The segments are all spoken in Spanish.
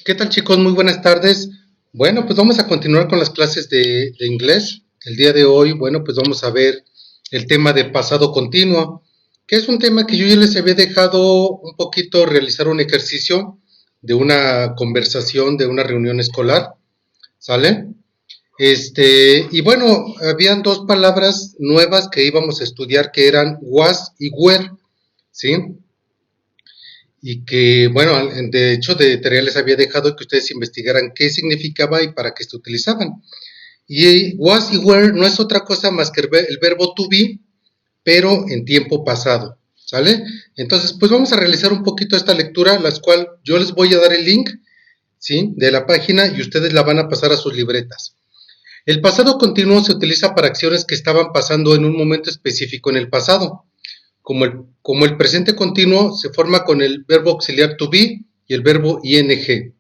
¿Qué tal, chicos? Muy buenas tardes. Bueno, pues vamos a continuar con las clases de inglés. El día de hoy, bueno, pues vamos a ver el tema de pasado continuo, que es un tema que yo ya les había dejado un poquito realizar un ejercicio de una conversación, de una reunión escolar, ¿sale? Y bueno, habían dos palabras nuevas que íbamos a estudiar que eran was y were, ¿sí? Y que, bueno, de hecho de tarea les había dejado que ustedes investigaran qué significaba y para qué se utilizaban. Y was y were no es otra cosa más que el verbo to be, pero en tiempo pasado, ¿sale? Entonces, pues vamos a realizar un poquito esta lectura, la cual yo les voy a dar el link, ¿sí? De la página y ustedes la van a pasar a sus libretas. El pasado continuo se utiliza para acciones que estaban pasando en un momento específico en el pasado. Como el presente continuo se forma con el verbo auxiliar to be y el verbo ing.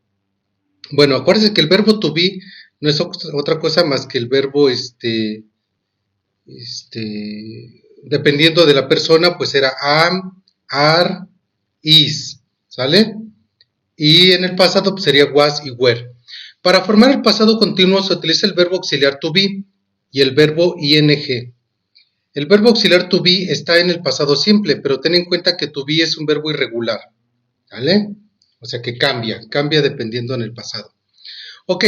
Bueno, acuérdense que el verbo to be no es otra cosa más que el verbo dependiendo de la persona, pues era am, are, is, ¿sale? Y en el pasado pues sería was y were. Para formar el pasado continuo se utiliza el verbo auxiliar to be y el verbo ing. El verbo auxiliar to be está en el pasado simple, pero ten en cuenta que to be es un verbo irregular, ¿vale? O sea que cambia dependiendo en el pasado. Ok,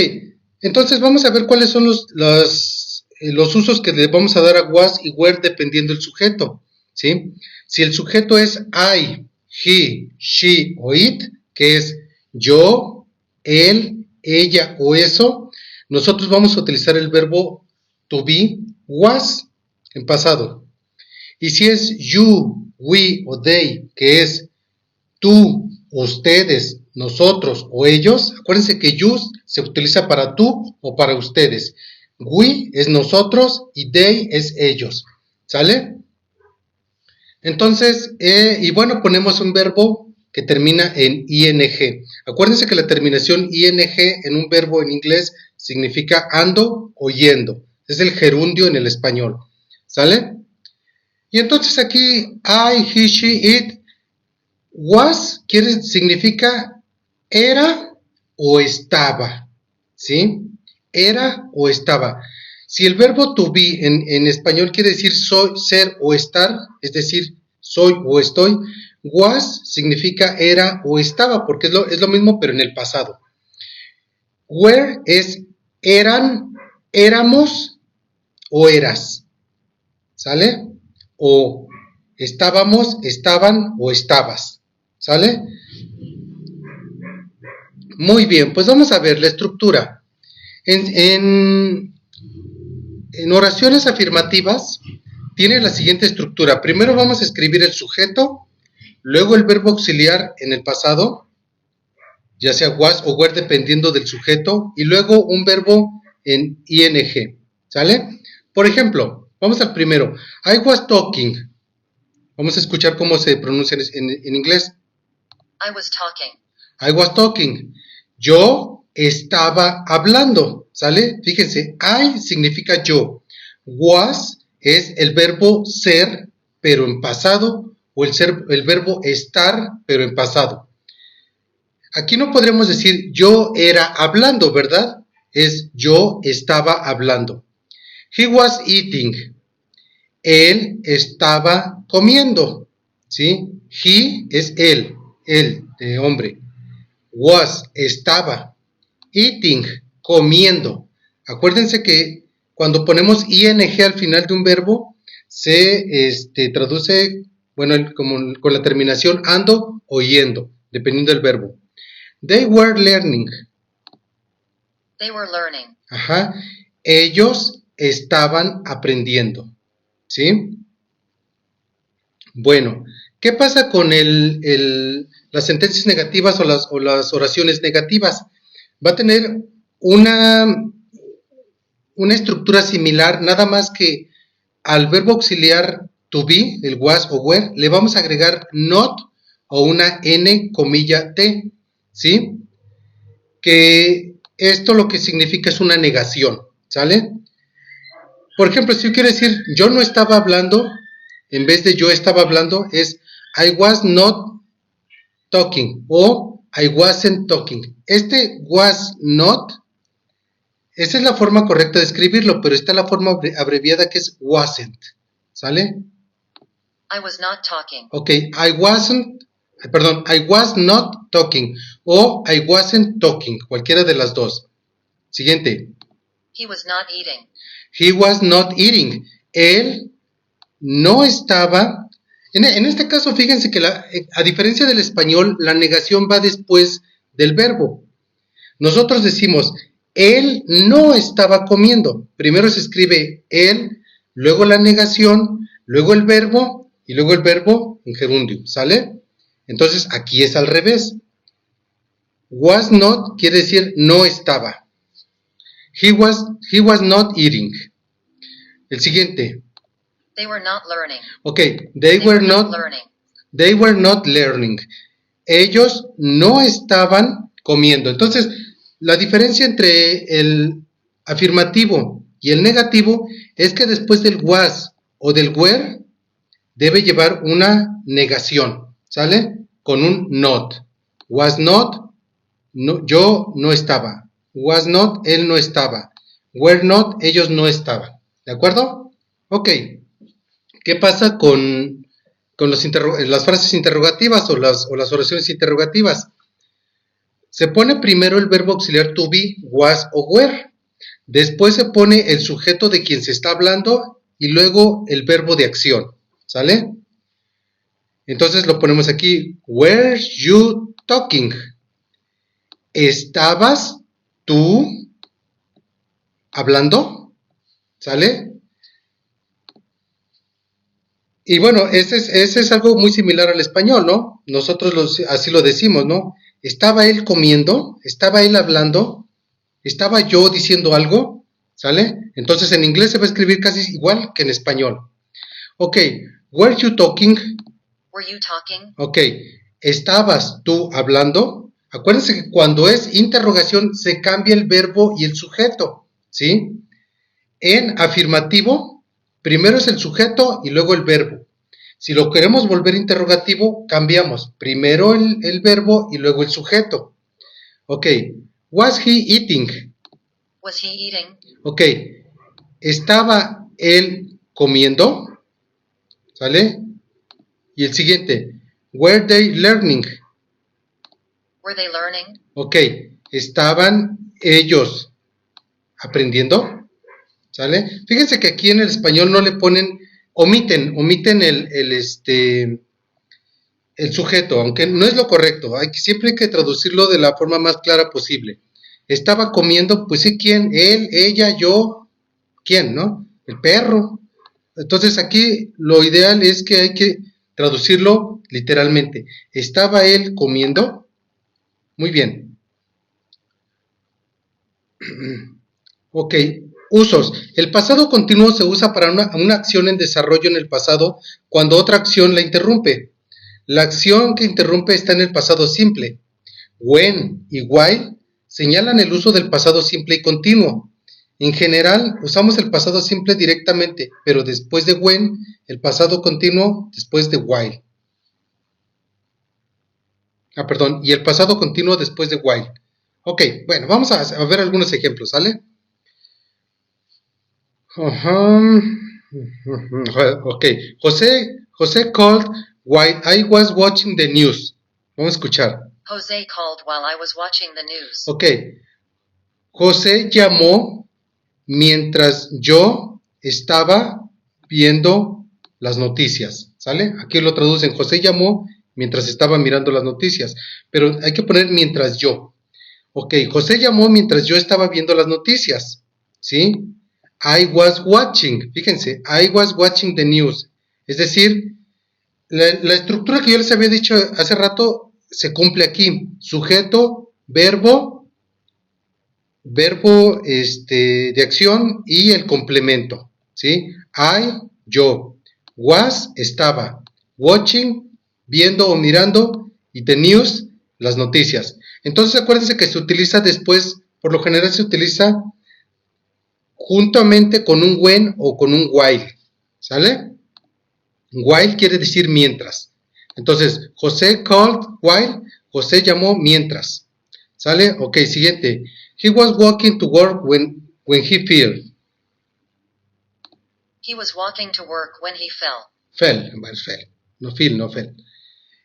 entonces vamos a ver cuáles son los usos que le vamos a dar a was y were dependiendo del sujeto, ¿sí? Si el sujeto es I, he, she o it, que es yo, él, ella o eso, nosotros vamos a utilizar el verbo to be was en pasado. Y si es you, we o they, que es tú, ustedes, nosotros o ellos, acuérdense que you se utiliza para tú o para ustedes. We es nosotros y they es ellos. ¿Sale? Entonces, y bueno, ponemos un verbo que termina en ing. Acuérdense que la terminación ing en un verbo en inglés significa ando o yendo. Es el gerundio en el español. ¿Sale? Y entonces aquí I, he, she, it, was significa era o estaba, ¿sí? Era o estaba. Si el verbo to be en español quiere decir soy, ser o estar, es decir, soy o estoy, was significa era o estaba, porque es lo mismo pero en el pasado. Were es eran, éramos o eras, ¿sale? O estábamos, estaban o estabas, ¿sale? Muy bien, pues vamos a ver la estructura. En oraciones afirmativas tiene la siguiente estructura. Primero vamos a escribir el sujeto, luego el verbo auxiliar en el pasado, ya sea was o were dependiendo del sujeto, y luego un verbo en ing, ¿sale? Por ejemplo, vamos al primero. I was talking. Vamos a escuchar cómo se pronuncia en inglés. I was talking. I was talking. Yo estaba hablando, ¿sale? Fíjense, I significa yo. Was es el verbo ser, pero en pasado, o el verbo estar, pero en pasado. Aquí no podremos decir yo era hablando, ¿verdad? Es yo estaba hablando. He was eating. Él estaba comiendo, ¿sí? He es él de hombre. Was, estaba. Eating, comiendo. Acuérdense que cuando ponemos ing al final de un verbo, se traduce, bueno, como con la terminación ando o yendo, dependiendo del verbo. They were learning. They were learning. Ajá. Ellos estaban aprendiendo. ¿Sí? Bueno, ¿qué pasa con las sentencias negativas o las oraciones negativas? Va a tener una estructura similar, nada más que al verbo auxiliar to be, el was o were, le vamos a agregar not o una n, comilla, t, ¿sí? Que esto lo que significa es una negación, ¿sale? Por ejemplo, si yo quiero decir yo no estaba hablando, en vez de yo estaba hablando, es I was not talking o I wasn't talking. Este was not, esa es la forma correcta de escribirlo, pero está la forma abreviada que es wasn't. ¿Sale? I was not talking. Ok, I was not talking o I wasn't talking, cualquiera de las dos. Siguiente. He was not eating. He was not eating. Él no estaba. En este caso, fíjense que a diferencia del español, la negación va después del verbo. Nosotros decimos, él no estaba comiendo. Primero se escribe él, luego la negación, luego el verbo y luego el verbo en gerundio. ¿Sale? Entonces, aquí es al revés. Was not quiere decir no estaba. He was not eating. El siguiente. They were not learning. Ok, they were not learning. Ellos no estaban comiendo. Entonces, la diferencia entre el afirmativo y el negativo es que después del was o del were debe llevar una negación, ¿sale? Con un not. Was not, no, yo no estaba. Was not, él no estaba. Were not, ellos no estaban. ¿De acuerdo? Ok. ¿Qué pasa con las frases interrogativas o las oraciones interrogativas? Se pone primero el verbo auxiliar to be, was o were. Después se pone el sujeto de quien se está hablando y luego el verbo de acción. ¿Sale? Entonces lo ponemos aquí. Were you talking? ¿Estabas tú hablando? ¿Sale? Y bueno, ese es algo muy similar al español, ¿no? Nosotros así lo decimos, ¿no? ¿Estaba él comiendo? ¿Estaba él hablando? ¿Estaba yo diciendo algo? ¿Sale? Entonces en inglés se va a escribir casi igual que en español. Ok, were you talking? Were you talking? Ok, ¿estabas tú hablando? Acuérdense que cuando es interrogación se cambia el verbo y el sujeto, ¿sí? En afirmativo, primero es el sujeto y luego el verbo. Si lo queremos volver interrogativo, cambiamos. Primero el verbo y luego el sujeto. Ok. Was he eating? Was he eating? Ok. ¿Estaba él comiendo? ¿Sale? Y el siguiente. Were they learning? Were they learning? Ok. ¿Estaban ellos aprendiendo? ¿Sale? Fíjense que aquí en el español no le ponen, omiten el sujeto, aunque no es lo correcto. Siempre hay que traducirlo de la forma más clara posible. Estaba comiendo, pues sí, ¿quién? Él, ella, yo, ¿quién? ¿No? El perro. Entonces aquí lo ideal es que hay que traducirlo literalmente. ¿Estaba él comiendo? Muy bien. Ok. Usos. El pasado continuo se usa para una acción en desarrollo en el pasado cuando otra acción la interrumpe. La acción que interrumpe está en el pasado simple. When y while señalan el uso del pasado simple y continuo. En general, usamos el pasado simple directamente, pero después de when, el pasado continuo después de while. Y el pasado continuo después de while. Ok, bueno, vamos a ver algunos ejemplos, ¿sale? Ok, José called while I was watching the news. Vamos a escuchar. Jose called while I was watching the news. Ok, José llamó mientras yo estaba viendo las noticias, ¿sale? Aquí lo traducen, José llamó mientras estaba mirando las noticias, pero hay que poner mientras yo. Ok, José llamó mientras yo estaba viendo las noticias, ¿sí? I was watching, fíjense, I was watching the news. Es decir, la estructura que yo les había dicho hace rato se cumple aquí. Sujeto, verbo de acción y el complemento, ¿sí? I, yo. Was, estaba. Watching, viendo o mirando. Y the news, las noticias. Entonces acuérdense que se utiliza después, por lo general se utiliza juntamente con un when o con un while, ¿sale? While quiere decir mientras. Entonces, José called while, José llamó mientras. ¿Sale? Ok, siguiente. He was walking to work when he fell. He was walking to work when he fell. Fell, bueno, fell. No fell, no fell.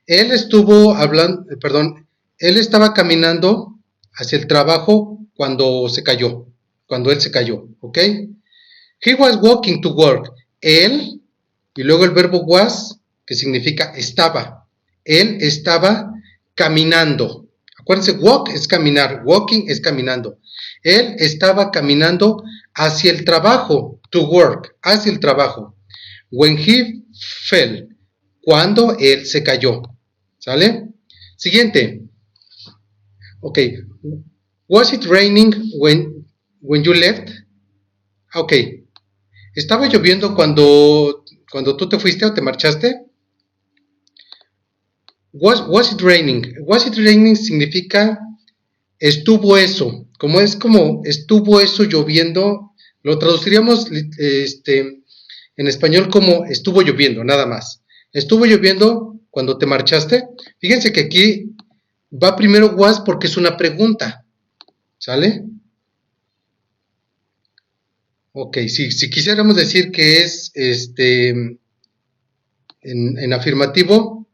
Él estuvo hablando, perdón, él estaba caminando hacia el trabajo cuando se cayó, cuando él se cayó, ¿ok? He was walking to work. Él, y luego el verbo was, que significa estaba. Él estaba caminando. Acuérdense, walk es caminar, walking es caminando. Él estaba caminando hacia el trabajo, to work, hacia el trabajo. When he fell, cuando él se cayó. ¿Sale? Siguiente. Ok. Was it raining when you left? Ok. ¿Estaba lloviendo cuando tú te fuiste o te marchaste? Was it raining? Was it raining significa estuvo eso. Como estuvo eso lloviendo, lo traduciríamos en español como estuvo lloviendo, nada más. Estuvo lloviendo cuando te marchaste. Fíjense que aquí va primero was porque es una pregunta. ¿Sale? Ok, si quisiéramos decir que es en afirmativo,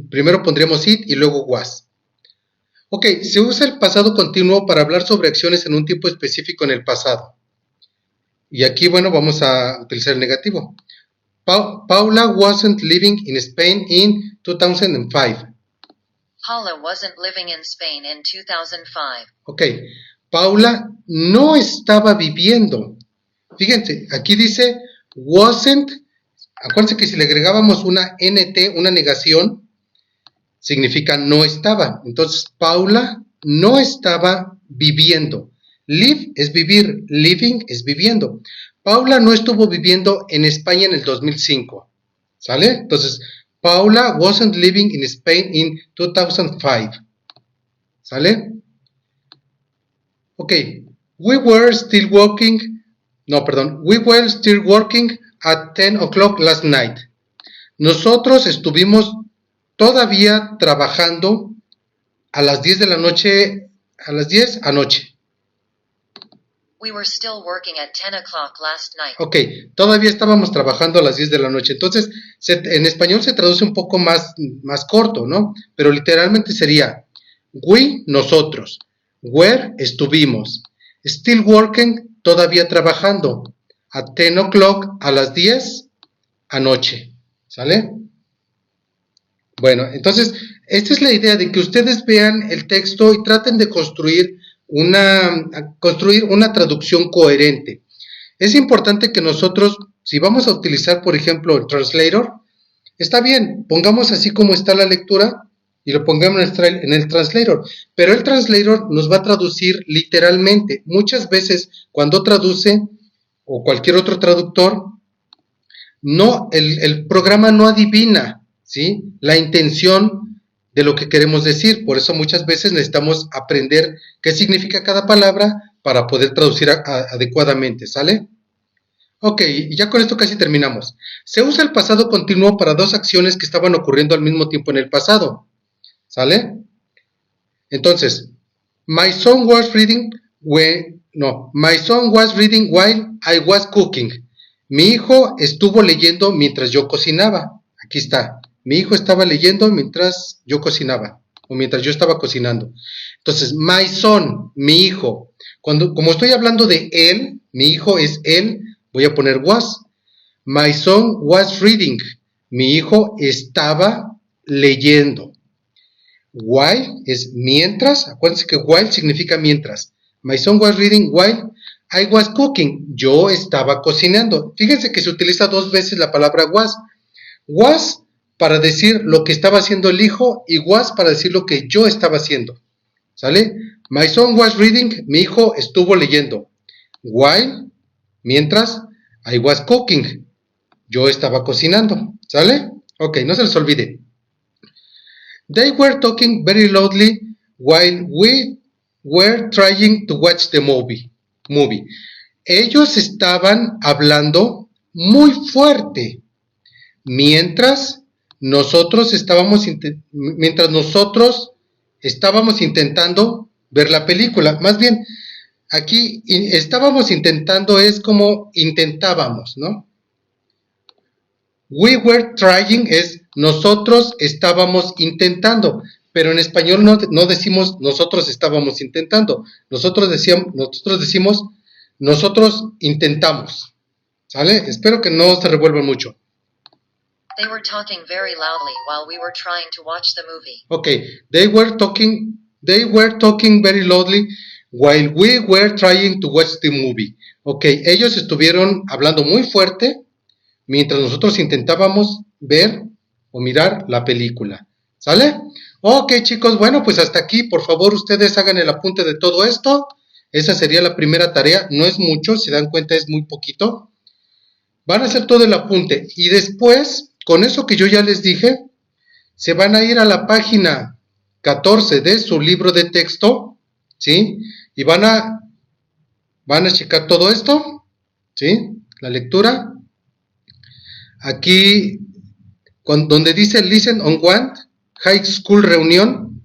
primero pondríamos it y luego was. Ok, se usa el pasado continuo para hablar sobre acciones en un tiempo específico en el pasado. Y aquí, bueno, vamos a utilizar el negativo. Paula wasn't living in Spain in 2005. Paula wasn't living in Spain in 2005. Ok, Paula no estaba viviendo. Fíjense, aquí dice wasn't. Acuérdense que si le agregábamos una NT, una negación, significa no estaba. Entonces, Paula no estaba viviendo. Live es vivir, living es viviendo. Paula no estuvo viviendo en España en el 2005. ¿Sale? Entonces, Paula wasn't living in Spain in 2005. ¿Sale? Ok. We were still working at 10 o'clock last night. Nosotros estuvimos todavía trabajando a las 10 de la noche, a las 10 anoche. We were still working at 10 o'clock last night. Ok, todavía estábamos trabajando a las 10 de la noche. Entonces, en español se traduce un poco más corto, ¿no? Pero literalmente sería we, nosotros. Where, estuvimos. Still working, todavía trabajando. At 10 o'clock, a las 10 anoche. ¿Sale? Bueno, entonces, esta es la idea de que ustedes vean el texto y traten de construir una traducción coherente. Es importante que nosotros, si vamos a utilizar, por ejemplo, el translator, está bien, pongamos así como está la lectura y lo pongamos en el translator, pero el translator nos va a traducir literalmente. Muchas veces cuando traduce, o cualquier otro traductor, el programa no adivina, ¿sí?, la intención de lo que queremos decir. Por eso muchas veces necesitamos aprender qué significa cada palabra para poder traducir adecuadamente, ¿sale? Ok, ya con esto casi terminamos. Se usa el pasado continuo para dos acciones que estaban ocurriendo al mismo tiempo en el pasado, ¿sale? Entonces, my son was reading while I was cooking. Mi hijo estuvo leyendo mientras yo cocinaba. Aquí está. Mi hijo estaba leyendo mientras yo cocinaba, o mientras yo estaba cocinando. Entonces, my son, mi hijo. Como estoy hablando de él, mi hijo es él, voy a poner was. My son was reading. Mi hijo estaba leyendo. While es mientras. Acuérdense que while significa mientras. My son was reading while I was cooking. Yo estaba cocinando. Fíjense que se utiliza dos veces la palabra was. Was para decir lo que estaba haciendo el hijo y was para decir lo que yo estaba haciendo. ¿Sale? My son was reading, mi hijo estuvo leyendo. While, mientras, I was cooking, yo estaba cocinando. ¿Sale? Ok, no se les olvide. They were talking very loudly while we were trying to watch the movie. Ellos estaban hablando muy fuerte mientras mientras nosotros estábamos intentando ver la película. Más bien, aquí estábamos intentando es como intentábamos, ¿no? We were trying es nosotros estábamos intentando, pero en español no decimos nosotros estábamos intentando, nosotros decimos nosotros intentamos, ¿sale? Espero que no se revuelvan mucho. They were talking very loudly while we were trying to watch the movie. Okay, they were talking very loudly while we were trying to watch the movie. Okay, ellos estuvieron hablando muy fuerte mientras nosotros intentábamos ver o mirar la película. ¿Sale? Ok, chicos, bueno, pues hasta aquí. Por favor, ustedes hagan el apunte de todo esto. Esa sería la primera tarea. No es mucho, si dan cuenta es muy poquito. Van a hacer todo el apunte. Y después, con eso que yo ya les dije, se van a ir a la página 14 de su libro de texto, ¿sí? Y van a checar todo esto, ¿sí? La lectura. Aquí, donde dice Listen on Want, High School Reunión,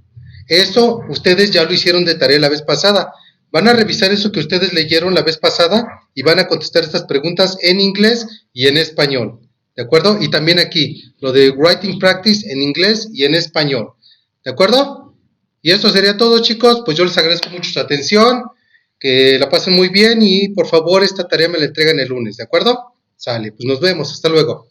eso ustedes ya lo hicieron de tarea la vez pasada. Van a revisar eso que ustedes leyeron la vez pasada y van a contestar estas preguntas en inglés y en español, ¿de acuerdo? Y también aquí, lo de Writing Practice en inglés y en español, ¿de acuerdo? Y eso sería todo, chicos. Pues yo les agradezco mucho su atención, que la pasen muy bien y por favor esta tarea me la entregan el lunes, ¿de acuerdo? Sale, pues nos vemos, hasta luego.